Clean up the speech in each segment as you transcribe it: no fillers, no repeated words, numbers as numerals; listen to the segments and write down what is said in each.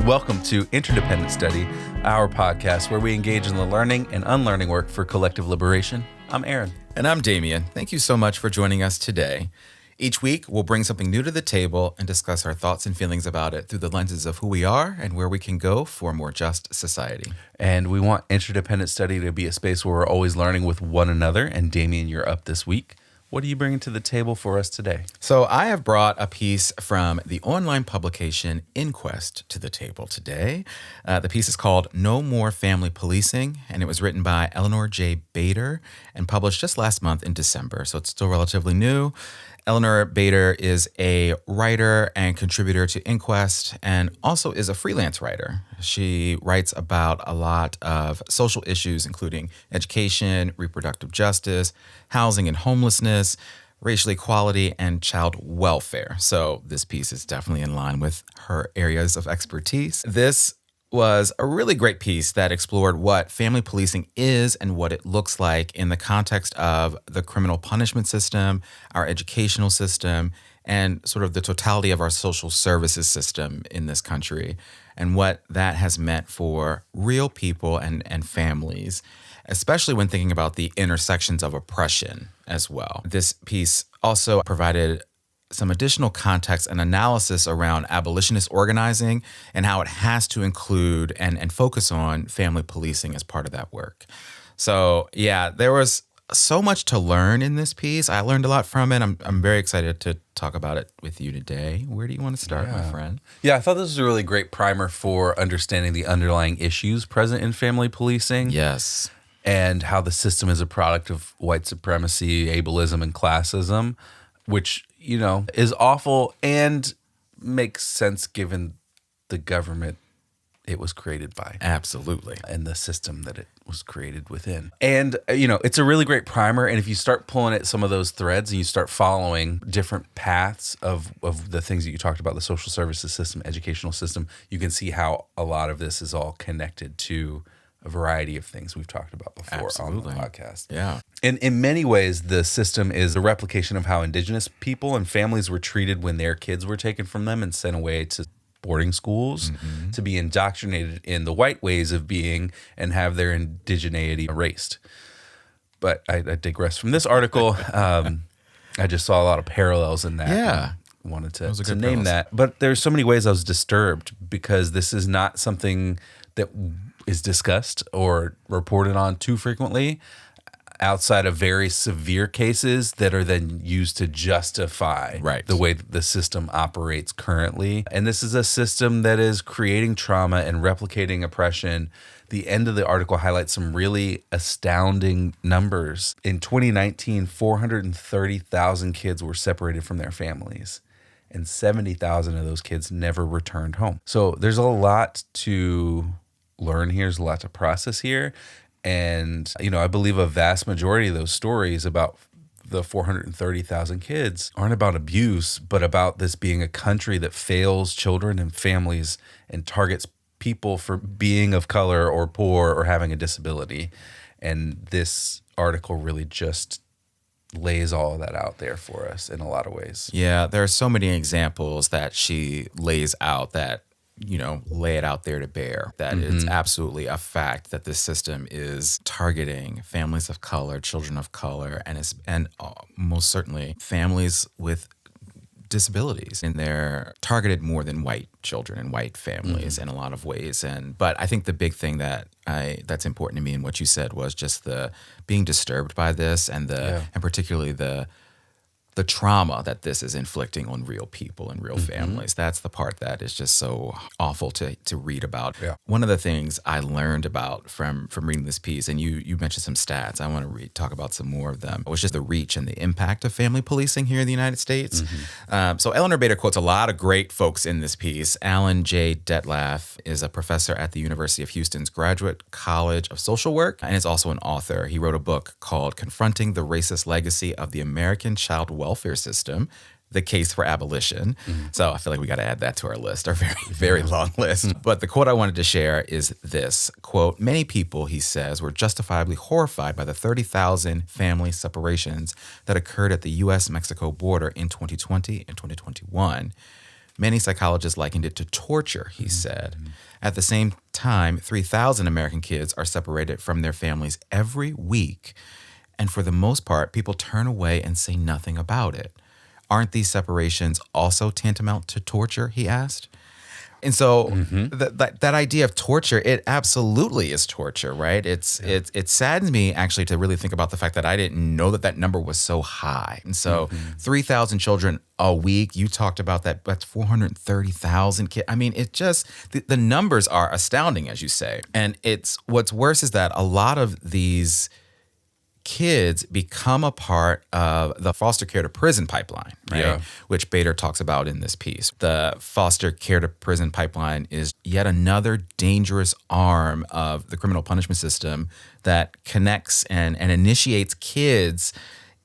Welcome to Interdependent Study, our podcast where we engage in the learning and unlearning work for collective liberation. I'm Aaron. And I'm Damien. Thank you so much for joining us today. Each week, we'll bring something new to the table and discuss our thoughts and feelings about it through the lenses of who we are and where we can go for a more just society. And we want Interdependent Study to be a space where we're always learning with one another. And Damien, you're up this week. What are you bringing to the table for us today? So I have brought a piece from the online publication Inquest to the table today. The piece is called No More Family Policing, and it was written by Eleanor J and published just last month in December, so it's still relatively new. Eleanor Bader is a writer and contributor to Inquest and also is a freelance writer. She writes about a lot of social issues, including education, reproductive justice, housing and homelessness, racial equality, and child welfare. So this piece is definitely in line with her areas of expertise. This was a really great piece that explored what family policing is and what it looks like in the context of the criminal punishment system, our educational system, and sort of the totality of our social services system in this country, and what that has meant for real people and families, especially when thinking about the intersections of oppression as well. This piece also provided some additional context and analysis around abolitionist organizing and how it has to include and focus on family policing as part of that work. So yeah, there was so much to learn in this piece. I learned a lot from it. I'm very excited to talk about it with you today. Where do you want to start, my friend? Yeah, I thought this was a really great primer for understanding the underlying issues present in family policing. Yes. And how the system is a product of white supremacy, ableism, and classism, which, you know, is awful and makes sense given the government it was created by. Absolutely. And the system that it was created within. And, you know, it's a really great primer. And if you start pulling at some of those threads and you start following different paths of the things that you talked about, the social services system, educational system, you can see how a lot of this is all connected to a variety of things we've talked about before. Absolutely. On the podcast. Yeah. And in many ways, the system is a replication of how indigenous people and families were treated when their kids were taken from them and sent away to boarding schools to be indoctrinated in the white ways of being and have their indigeneity erased. But I digress from this article. I just saw a lot of parallels in that. Yeah. Wanted to name that. But there's so many ways I was disturbed because this is not something that is discussed or reported on too frequently outside of very severe cases that are then used to justify the way that the system operates currently. And this is a system that is creating trauma and replicating oppression. The end of the article highlights some really astounding numbers. In 2019, 430,000 kids were separated from their families, and 70,000 of those kids never returned home. So there's a lot to learn here. There's a lot to process here. And, you know, I believe a vast majority of those stories about the 430,000 kids aren't about abuse, but about this being a country that fails children and families and targets people for being of color or poor or having a disability. And this article really just lays all of that out there for us in a lot of ways. Yeah, there are so many examples that she lays out that, you know, lay it out there to bear, that it's absolutely a fact that this system is targeting families of color, children of color, and most certainly families with disabilities. And they're targeted more than white children and white families in a lot of ways. But I think the big thing that's important to me in what you said was just the being disturbed by this and and particularly the trauma that this is inflicting on real people and real families. That's the part that is just so awful to read about. Yeah. One of the things I learned about from reading this piece, and you mentioned some stats, I want to talk about some more of them, was just the reach and the impact of family policing here in the United States. So Eleanor Bader quotes a lot of great folks in this piece. Aaron J. is a professor at the University of Houston's Graduate College of Social Work and is also an author. He wrote a book called Confronting the Racist Legacy of the American Child Welfare System, The Case for Abolition. So I feel like we got to add that to our list, our very, very long list. But the quote I wanted to share is this, quote, "Many people," he says, "were justifiably horrified by the 30,000 family separations that occurred at the U.S.-Mexico border in 2020 and 2021. Many psychologists likened it to torture, he said. At the same time, 3,000 American kids are separated from their families every week. And for the most part, people turn away and say nothing about it. Aren't these separations also tantamount to torture, he asked? And so that idea of torture, it absolutely is torture, right? It saddens me actually to really think about the fact that I didn't know that number was so high. And so 3,000 children a week, you talked about that, that's 430,000 kids. I mean, it just, the numbers are astounding, as you say. And what's worse is that a lot of these kids become a part of the foster care to prison pipeline, right? Yeah. Which Bader talks about in this piece. The foster care to prison pipeline is yet another dangerous arm of the criminal punishment system that connects and initiates kids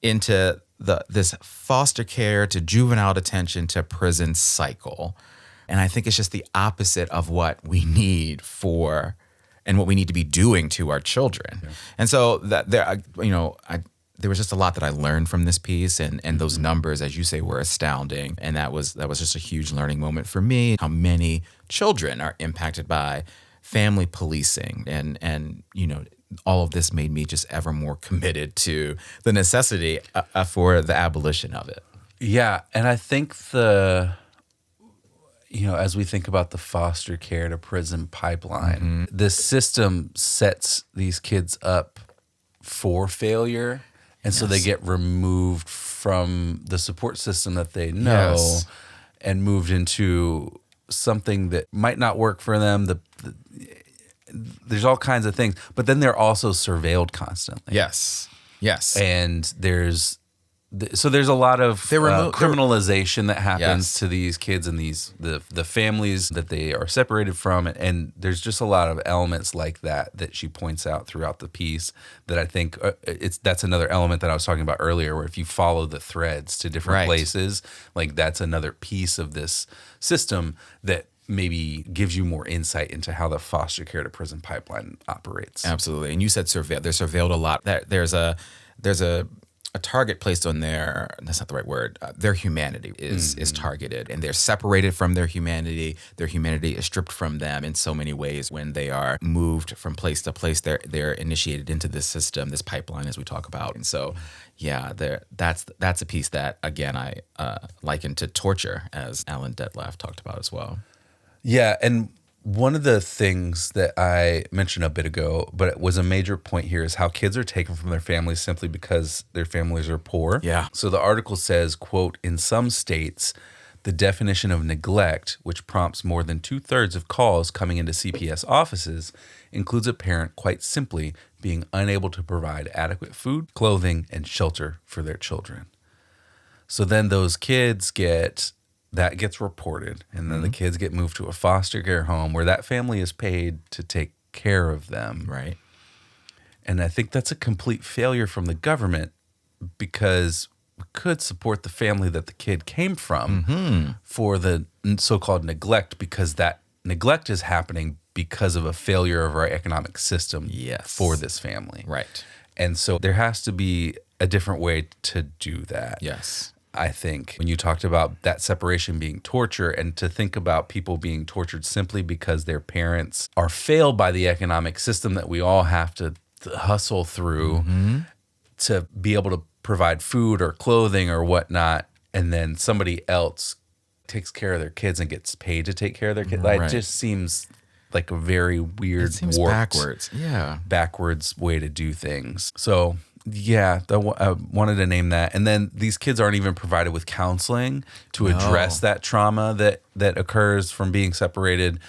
into this foster care to juvenile detention to prison cycle. And I think it's just the opposite of what we need and what we need to be doing to our children. Yeah. And so there was just a lot that I learned from this piece, and those numbers, as you say, were astounding. And that was just a huge learning moment for me, how many children are impacted by family policing. And all of this made me just ever more committed to the necessity for the abolition of it. Yeah, and I think as we think about the foster care to prison pipeline, the system sets these kids up for failure. And so they get removed from the support system that they know and moved into something that might not work for them. There's all kinds of things, but then they're also surveilled constantly. Yes. And there's a lot of criminalization that happens to these kids and the families that they are separated from, and there's just a lot of elements like that she points out throughout the piece that I think that's another element that I was talking about earlier, where if you follow the threads to different places, like that's another piece of this system that maybe gives you more insight into how the foster care to prison pipeline operates. Absolutely. And you said they're surveilled a lot. There's a target placed on that's not the right word, their humanity is targeted, and they're separated from their humanity. Their humanity is stripped from them in so many ways. When they are moved from place to place, they're initiated into this system, this pipeline, as we talk about. And so, that's a piece that, again, I liken to torture, as Alan Detlef talked about as well. Yeah, and one of the things that I mentioned a bit ago, but it was a major point here, is how kids are taken from their families simply because their families are poor. Yeah. So the article says, quote, "In some states, the definition of neglect, which prompts more than 2/3 of calls coming into CPS offices, includes a parent quite simply being unable to provide adequate food, clothing, and shelter for their children." So then those kids that gets reported, and then the kids get moved to a foster care home where that family is paid to take care of them. Right. And I think that's a complete failure from the government, because we could support the family that the kid came from for the so-called neglect, because that neglect is happening because of a failure of our economic system for this family. Right. And so there has to be a different way to do that. Yes. I think when you talked about that separation being torture, and to think about people being tortured simply because their parents are failed by the economic system that we all have to hustle through to be able to provide food or clothing or whatnot, and then somebody else takes care of their kids and gets paid to take care of their kids. It just seems like a very weird, warped, backwards way to do things. So yeah, I wanted to name that. And then these kids aren't even provided with counseling to address that trauma that occurs from being separated.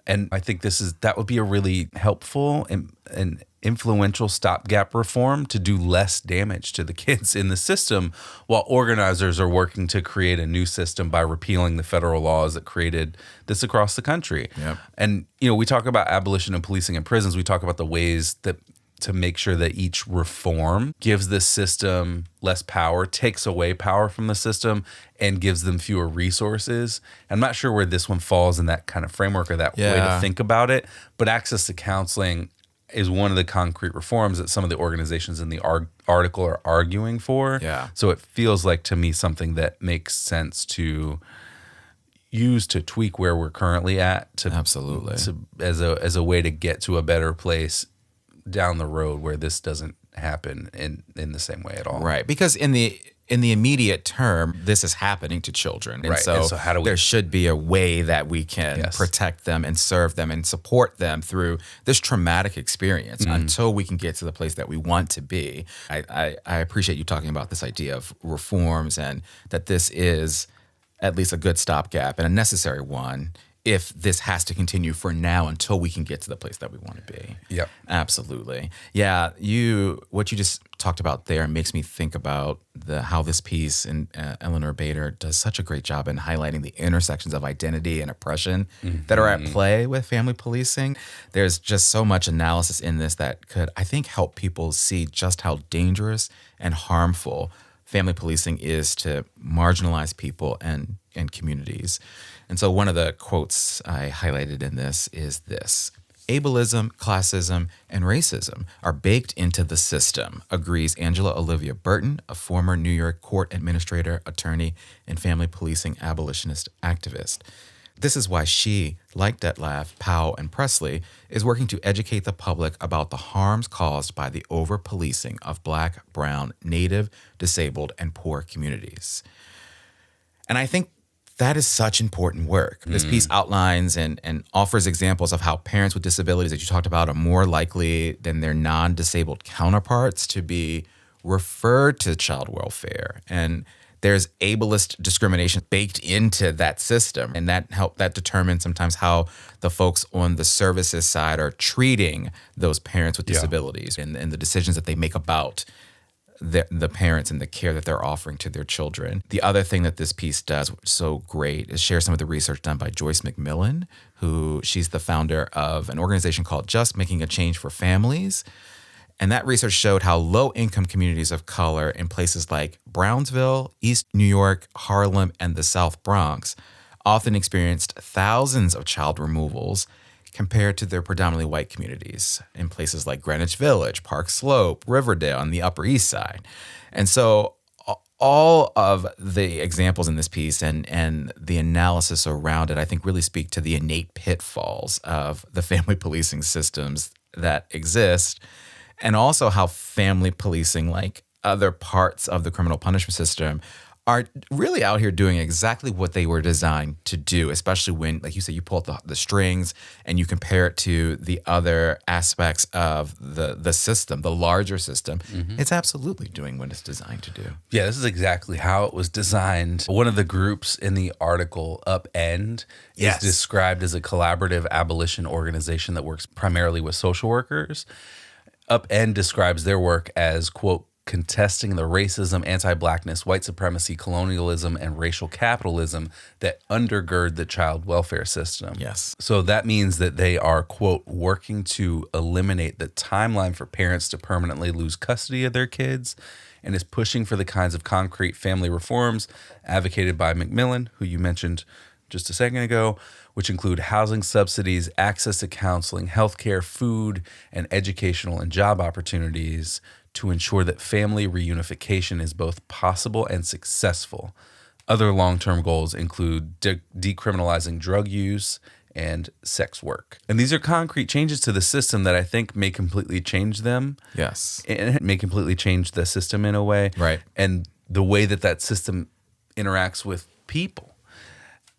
And I think that would be a really helpful and influential stopgap reform to do less damage to the kids in the system, while organizers are working to create a new system by repealing the federal laws that created this across the country. Yep. And we talk about abolition and policing in prisons. We talk about the ways that to make sure that each reform gives this system less power, takes away power from the system, and gives them fewer resources. I'm not sure where this one falls in that kind of framework or that way to think about it, but access to counseling is one of the concrete reforms that some of the organizations in the article are arguing for. Yeah. So it feels like to me something that makes sense to use to tweak where we're currently at to Absolutely. as a way to get to a better place down the road where this doesn't happen in the same way at all. Right. Because in the immediate term, this is happening to children. And Right. so, And so how do we- there should be a way that we can Yes. protect them and serve them and support them through this traumatic experience until we can get to the place that we want to be. I appreciate you talking about this idea of reforms and that this is at least a good stopgap and a necessary one if this has to continue for now until we can get to the place that we want to be. Yep. Absolutely. Yeah, what you just talked about there makes me think about how this piece and Eleanor Bader does such a great job in highlighting the intersections of identity and oppression that are at play with family policing. There's just so much analysis in this that could, I think, help people see just how dangerous and harmful family policing is to marginalized people and communities. And so one of the quotes I highlighted in this is this: ableism, classism, and racism are baked into the system, agrees Angela Olivia Burton, a former New York court administrator, attorney, and family policing abolitionist activist. This is why she, like Detlef, Powell, and Presley, is working to educate the public about the harms caused by the over-policing of Black, Brown, Native, disabled, and poor communities. And I think that is such important work. This piece outlines and offers examples of how parents with disabilities that you talked about are more likely than their non-disabled counterparts to be referred to child welfare. And there's ableist discrimination baked into that system. And that determines sometimes how the folks on the services side are treating those parents with disabilities and the decisions that they make about the parents and the care that they're offering to their children. The other thing that this piece does, which is so great, is share some of the research done by Joyce McMillan, she's the founder of an organization called Just Making a Change for Families. And that research showed how low-income communities of color in places like Brownsville, East New York, Harlem, and the South Bronx often experienced thousands of child removals compared to their predominantly white communities in places like Greenwich Village, Park Slope, Riverdale, and the Upper East Side. And so all of the examples in this piece and the analysis around it, I think, really speak to the innate pitfalls of the family policing systems that exist, and also how family policing, like other parts of the criminal punishment system, are really out here doing exactly what they were designed to do, especially when, like you said, you pull out the strings and you compare it to the other aspects of the system, the larger system. It's absolutely doing what it's designed to do. Yeah, this is exactly how it was designed. One of the groups in the article, Upend, is described as a collaborative abolition organization that works primarily with social workers. Upend describes their work as, quote, contesting the racism, anti-Blackness, white supremacy, colonialism, and racial capitalism that undergird the child welfare system. Yes. So that means that they are, quote, working to eliminate the timeline for parents to permanently lose custody of their kids, and is pushing for the kinds of concrete family reforms advocated by McMillan, who you mentioned just a second ago, which include housing subsidies, access to counseling, healthcare, food, and educational and job opportunities to ensure that family reunification is both possible and successful. Other long-term goals include decriminalizing drug use and sex work. And these are concrete changes to the system that I think may completely change them. Yes. And it may completely change the system in a way. Right. And the way that system interacts with people.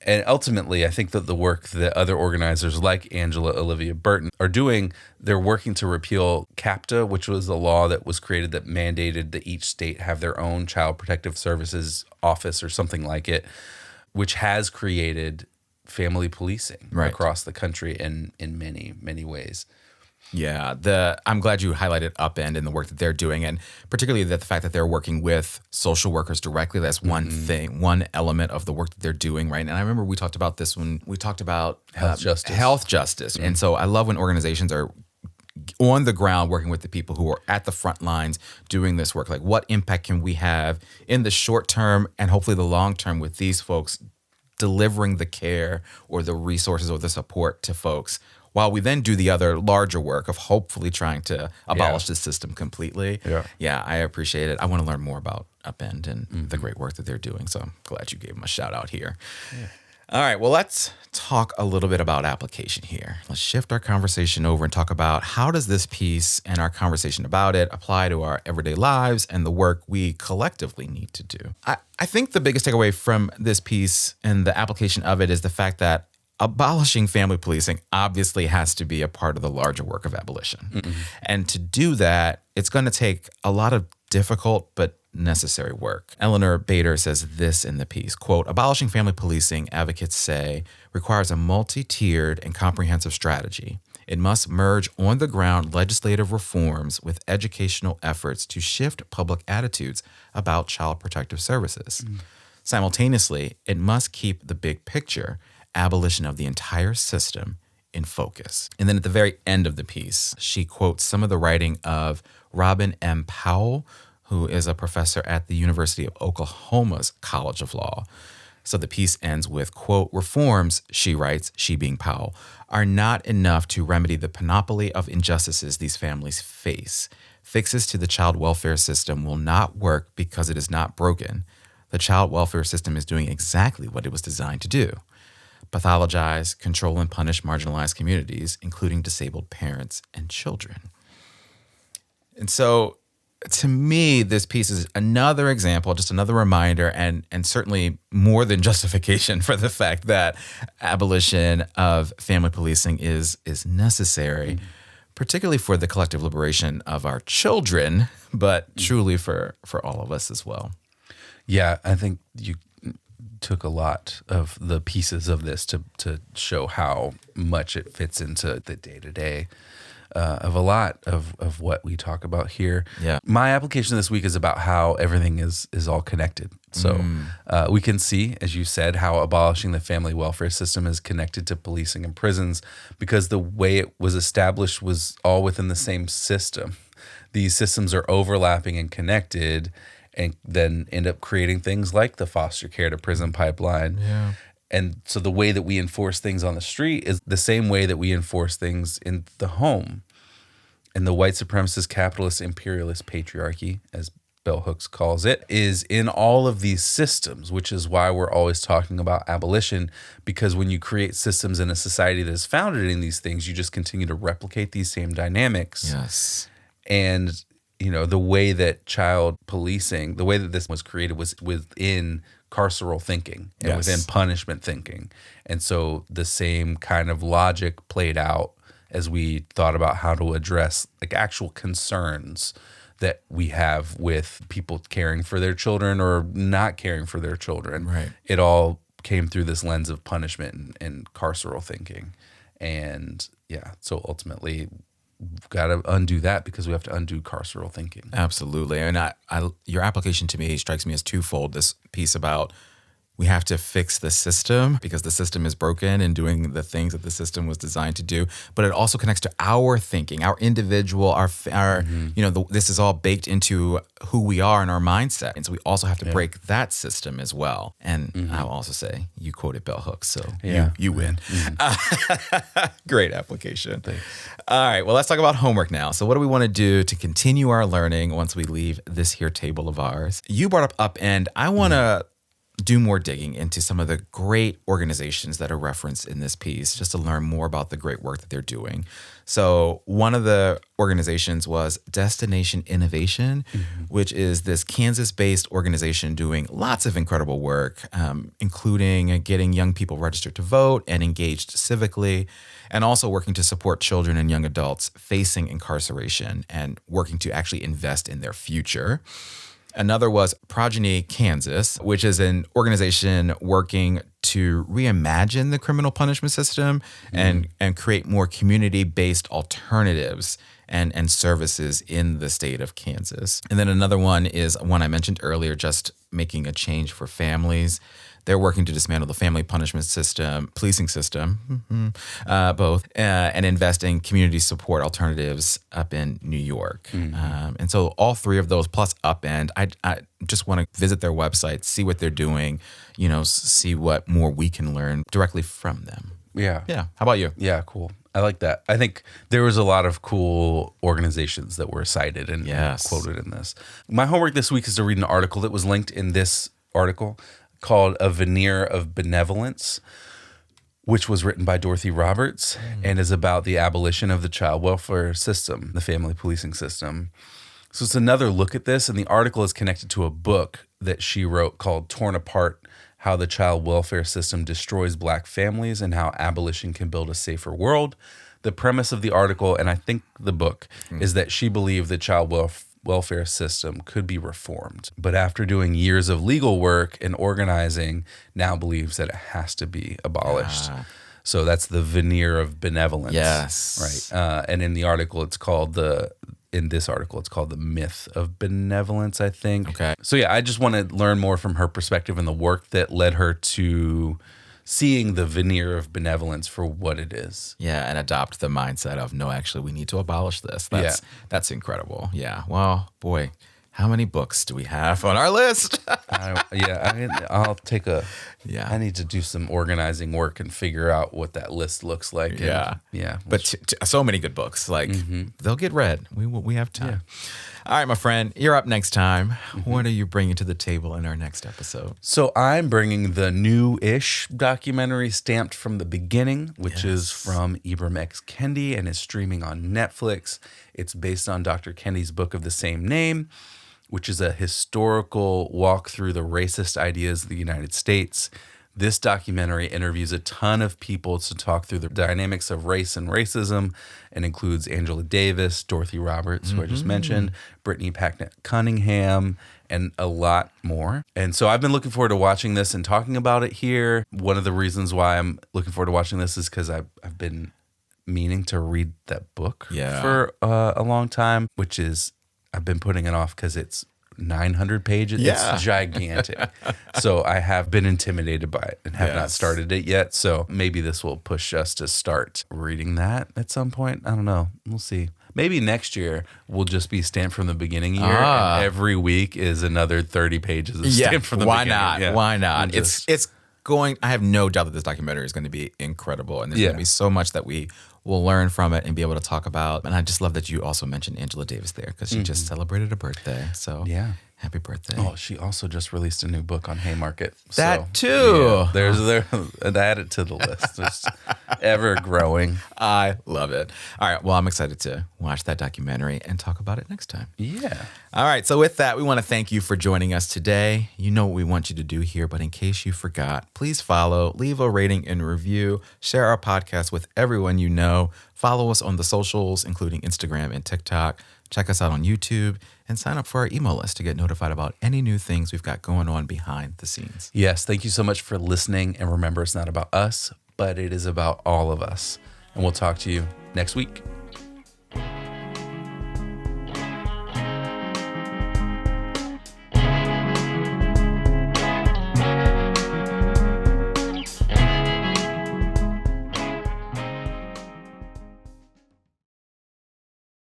And ultimately, I think that the work that other organizers like Angela Olivia Burton are doing, they're working to repeal CAPTA, which was a law that was created that mandated that each state have their own child protective services office or something like it, which has created family policing across the country in many, many ways. Yeah, I'm glad you highlighted Upend and the work that they're doing, and particularly the fact that they're working with social workers directly. That's one thing, one element of the work that they're doing, right? And I remember we talked about this when we talked about health justice. And so I love when organizations are on the ground working with the people who are at the front lines doing this work. Like, what impact can we have in the short term and hopefully the long term with these folks delivering the care or the resources or the support to folks, while we then do the other larger work of hopefully trying to abolish the system completely. Yeah, I appreciate it. I want to learn more about Upend and the great work that they're doing. So I'm glad you gave them a shout out here. All right, well, let's talk a little bit about application here. Let's shift our conversation over and talk about how does this piece and our conversation about it apply to our everyday lives and the work we collectively need to do. I think the biggest takeaway from this piece and the application of it is the fact that abolishing family policing obviously has to be a part of the larger work of abolition. And to do that, it's going to take a lot of difficult but necessary work. Eleanor Bader says this in the piece, quote, "Abolishing family policing, advocates say, requires a multi-tiered and comprehensive strategy. It must merge on-the-ground legislative reforms with educational efforts to shift public attitudes about child protective services. Simultaneously, it must keep the big picture, abolition of the entire system, in focus." And then at the very end of the piece, she quotes some of the writing of Robin M. Powell, who is a professor at the University of Oklahoma's College of Law. So the piece ends with, quote, "Reforms," she writes, she being Powell, "are not enough to remedy the panoply of injustices these families face. Fixes to the child welfare system will not work because it is not broken. The child welfare system is doing exactly what it was designed to do: pathologize, control, and punish marginalized communities, including disabled parents and children." And so to me, this piece is another example, just another reminder, and certainly more than justification for the fact that abolition of family policing is necessary, particularly for the collective liberation of our children, but truly for all of us as well. Yeah, I think you took a lot of the pieces of this to show how much it fits into the day-to-day of a lot of what we talk about here. Yeah. My application this week is about how everything is all connected. So we can see, as you said, how abolishing the family welfare system is connected to policing and prisons, because the way it was established was all within the same system. These systems are overlapping and connected, and then end up creating things like the foster care to prison pipeline. Yeah. And so the way that we enforce things on the street is the same way that we enforce things in the home. And the white supremacist, capitalist, imperialist patriarchy, as Bell Hooks calls it, is in all of these systems, which is why we're always talking about abolition, because when you create systems in a society that is founded in these things, you just continue to replicate these same dynamics. Yes. And, you know, the way that child policing, the way that this was created was within carceral thinking and within punishment thinking. And so the same kind of logic played out as we thought about how to address like actual concerns that we have with people caring for their children or not caring for their children. Right. It all came through this lens of punishment and carceral thinking. And yeah, so ultimately we've got to undo that because we have to undo carceral thinking. Absolutely. And your application to me strikes me as twofold. This piece about we have to fix the system because the system is broken and doing the things that the system was designed to do. But it also connects to our thinking, our individual, our this is all baked into who we are and our mindset. And so we also have to break that system as well. And I'll also say, you quoted Bell Hooks, so you win. Great application. Thanks. All right, well, let's talk about homework now. So what do we want to do to continue our learning once we leave this here table of ours? You brought up Upend. I want to do more digging into some of the great organizations that are referenced in this piece, just to learn more about the great work that they're doing. So one of the organizations was Destination Innovation, which is this Kansas-based organization doing lots of incredible work, including getting young people registered to vote and engaged civically, and also working to support children and young adults facing incarceration and working to actually invest in their future. Another was Progeny Kansas, which is an organization working to reimagine the criminal punishment system and create more community-based alternatives and services in the state of Kansas. And then another one is one I mentioned earlier, Just Making a Change for Families. They're working to dismantle the family punishment system, policing system, both, and invest in community support alternatives up in New York. And so all three of those plus Upend, I just want to visit their website, see what they're doing, see what more we can learn directly from them. Yeah. Yeah. How about you? Yeah, cool. I like that. I think there was a lot of cool organizations that were cited and quoted in this. My homework this week is to read an article that was linked in this article called A Veneer of Benevolence, which was written by Dorothy Roberts and is about the abolition of the child welfare system, the family policing system. So it's another look at this, and the article is connected to a book that she wrote called Torn Apart: How the Child Welfare System Destroys Black Families and How Abolition Can Build a Safer World. The premise of the article, and I think the book, is that she believed the child welfare system could be reformed, but after doing years of legal work and organizing, now believes that it has to be abolished. So that's the veneer of benevolence. Yes. Right. And in the article, it's called the myth of benevolence, I think. Okay. So yeah, I just want to learn more from her perspective and the work that led her to seeing the veneer of benevolence for what it is. Yeah, and adopt the mindset of, no, actually, we need to abolish this. That's incredible. Yeah. Well, boy, how many books do we have on our list? I'll take Yeah. I need to do some organizing work and figure out what that list looks like. Yeah. But so many good books. Like, they'll get read. We have time. Yeah. All right, my friend, you're up next time. What are you bringing to the table in our next episode? So I'm bringing the new-ish documentary Stamped from the Beginning, which is from Ibram X. Kendi and is streaming on Netflix. It's based on Dr. Kendi's book of the same name, which is a historical walk through the racist ideas of the United States. This documentary interviews a ton of people to talk through the dynamics of race and racism, and includes Angela Davis, Dorothy Roberts, who I just mentioned, Brittany Packnett Cunningham, and a lot more. And so I've been looking forward to watching this and talking about it here. One of the reasons why I'm looking forward to watching this is because I've been meaning to read that book for a long time, which is, I've been putting it off because it's 900 pages. Yeah. It's gigantic. So I have been intimidated by it and have not started it yet. So maybe this will push us to start reading that at some point. I don't know. We'll see. Maybe next year we'll just be Stamped from the Beginning year. And every week is another 30 pages of Stamped from the Beginning. Not? Yeah. Why not? It's going, I have no doubt that this documentary is going to be incredible. And there's going to be so much that we will learn from it and be able to talk about. And I just love that you also mentioned Angela Davis there, because she just celebrated a birthday. So happy birthday. Oh, she also just released a new book on Haymarket. That too. Yeah, add it to the list. It's ever growing. I love it. All right. Well, I'm excited to watch that documentary and talk about it next time. Yeah. All right. So with that, we want to thank you for joining us today. You know what we want you to do here, but in case you forgot, please follow, leave a rating and review, share our podcast with everyone you know, follow us on the socials, including Instagram and TikTok. Check us out on YouTube and sign up for our email list to get notified about any new things we've got going on behind the scenes. Yes, thank you so much for listening. And remember, it's not about us, but it is about all of us. And we'll talk to you next week.